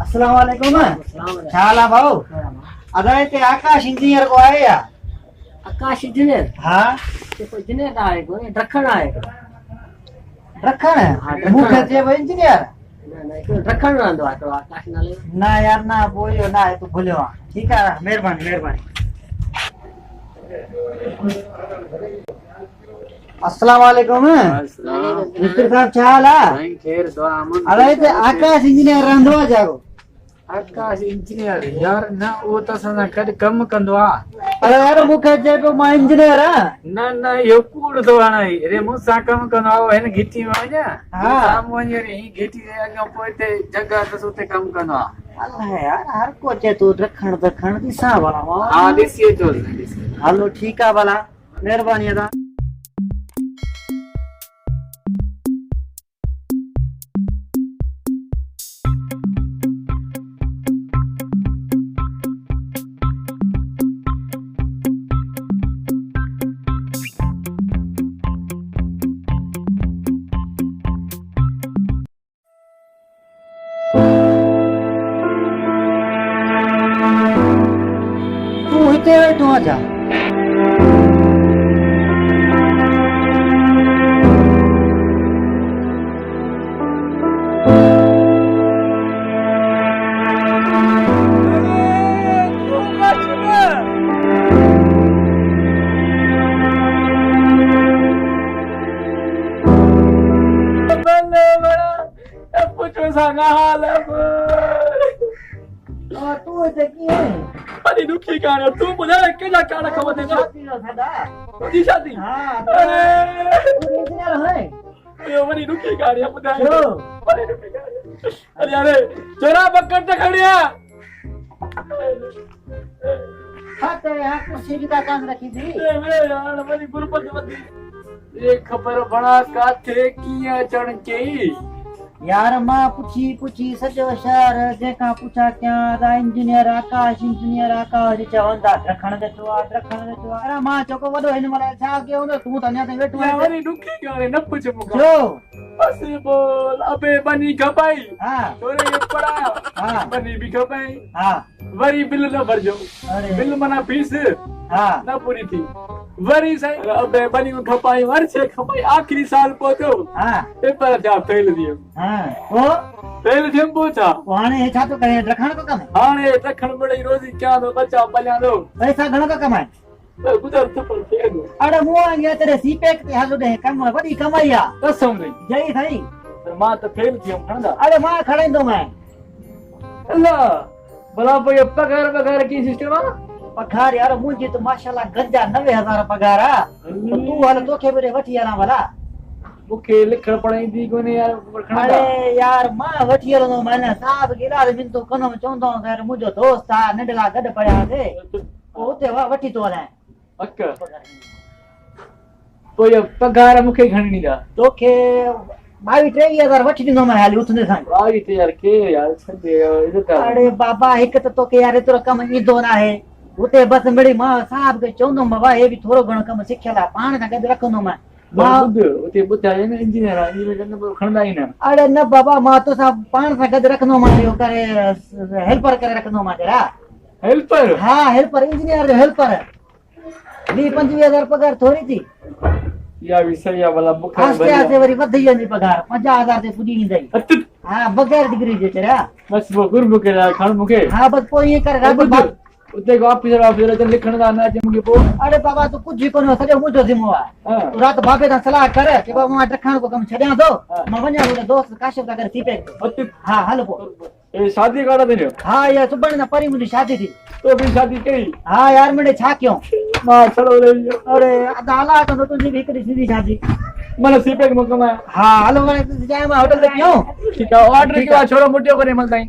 अस्सलाम वालेकुम। छा हाल आहे भाऊ? अदा हिते आकाश इंजीनियर को आहे या? आकाश इंजीनियर? हा इंजीनियर आहे कोई ड्रखण आहे। ड्रखण? हाँ, ड्रखण। मूंखे चइबो इंजीनियर। ड्रखण रहंदो आहे हिकिड़ो आकाश नाले जो। ना यार ना बोलियो ना तू भुलियो आहे। ठीकु आहे महिरबानी महिरबानी। अस्सलाम वालेकुम। मिस्टर साहब छा हाल आहे? साईं खैर दुआ अमन। अदा हिते आकाश इंजीनियर रहंदो आहे जागो। आकाश इंजीनियर यार न वो त असां कॾहिं कमु कंदो आहे। अरे यार मूंखे चइबो मां इंजीनियर आहियां। न न इहो कूड़ थो हाणे रे मूंसां कमु कंदो आहे हिन घिटी में वञा हा। साम्हूं वञी वरी ही घिटी जे अॻियां पोइ हिते जॻह अथसि उते कमु कंदो आहे। अलाए यार हर को चए तूं ड्रखण ड्रखण ॾिसां भला मां। हा ॾिसी अचो ॾिसी। हलो ठीकु आहे भला महिरबानी अदा। तूं हिते वेठो आजा। तूं हिते कीअं? अरे दुखी कान तू ॿुधाए केॾा कान ख़बर ॾे शादी जो सदा। तुंहिंजी शादी हाँ अरे तूं इंजीनियर है? इहो वरी दुखी कान ॿुधाए छो? वरी दुखी कान अरे अरे जरा बकट त खड़िया खाते यहाँ कुर्सी की दुकान रखी थी। ए वे यार वरी गुरबत वधी ये खबर बणा काथे कीअं अचण चई यार मां पुछी सॼो शहर जेका पुछा कयां अदा इंजीनियर आकाश चवंदा ड्रखण वेठो आहे ड्रखण वेठो आहे। अरे मां चोको वॾो हिन महिल छा कयो हूंदो तूं त अञा ताईं वेठो या आहे। वरी दुखी कान न पुछ मूंखां छो? बस बोल अबे बनी खपाई हा तोरे ये पढ़ाया हा बनी भी खपाई हा वरी बिल न भरजो अरे बिल माना फीस हा न पूरी थी वरी साईं अबे बनी खपाई वर्षे खपाई आखिरी साल पहुतो हा पेपर जा फेल थियो हा ओ फेल थियम पोइ हाणे हे छा थो करे ड्रखण को कम हाणे ॾखण मिड़ई रोज़ी कयां थो बचा पलियां थो पैसा घणो थो कमाए? गुज़र थप्पड़ थिए थो अरे मूं वांगुरु तेरे सीपेक ते हलो ॾे कम वॾी कमाई आहे। कसम नहीं जई साईं पर मां त फेल थियम खणंदा अरे मां खणाईंदो मैं अल्लाह भला पोइ पगार की सिस्टम आहे पगार यार मुंहिंजी त माशाल्लाह गंजा 90,000 पगार आहे। तूं हल तोखे बि वठी हलां भला। मूंखे लिखण पढ़ाईंदी कोन्हे यार खणंदा अरे यार मां वठी हलंदो मैंने साहब गिलास मिनतो कनो चवंदो यार मुंहिंजो दोस्त आहे नंढला गॾु पढ़ियासीं पोइ उते वठी थो हलां। पक पोइ पगार मूंखे घणी ॾींदा तोखे 22-23,000 वठी ॾींदो मैं हाली उथंदे सां। भाई ते यार के यार छॾे इज़त अरे बाबा हिकु त तोखे यार एतिरो कमु ईंदो न आहे उते बसि मिड़ी मां साहब खे चवंदुमि बाबा हे बि थोरो घणो कमु सिखियल आहे पाण सां गॾु रखंदो मैं। ॿुध उते ॿुधाए न इंजीनियर आहे इंजीनियर खणंदा ई न अरे न बाबा मां तोसां पाण सां गॾु रखंदो मां इहो करे हेल्पर करे रखंदो मां तेरा। हेल्पर हा हेल्पर इंजीनियर जो हेल्पर 20-25,000 पगार थोरी थी या बि सही आहे भला मूंखे आस्ते आस्ते वरी वधी वेंदी पगार 50,000 ते पुॼी वेंदई। हा बग़ैर डिग्री जे तेरा। बस वो गुर मूंखे खण मूंखे हा बसि पोइ ईअं करे राति उते ऑफिसर अचे लिखण था न अचे मूंखे पोइ अरे बाबा तूं कुझु कोन्हे सॼो मुंहिंजो ज़िम्मो आहे। तूं राति बाबे सां सलाह कर की बाबा मां ड्रखण को कमु छॾियां थो मां वञा मुंहिंजो दोस्त काशिफ सां गॾु सीपेक। हा हल पोइ शादी काॾा थी हा यार सुभाणे न परी मुंहिंजी शादी थी तो बि शादी कई हा यार मिड़े छा कयूं मां छड़ो रही वियो अरे अदा हला कंदो तुंहिंजी बि हिकिड़ी सिधी शादी माना सीपेक में कमाया हा हलो हाणे तुंहिंजी चांहि मां होटल ते पियूं ठीकु आहे ऑर्डर कयो आहे छोरो मोटियो करे मल ताईं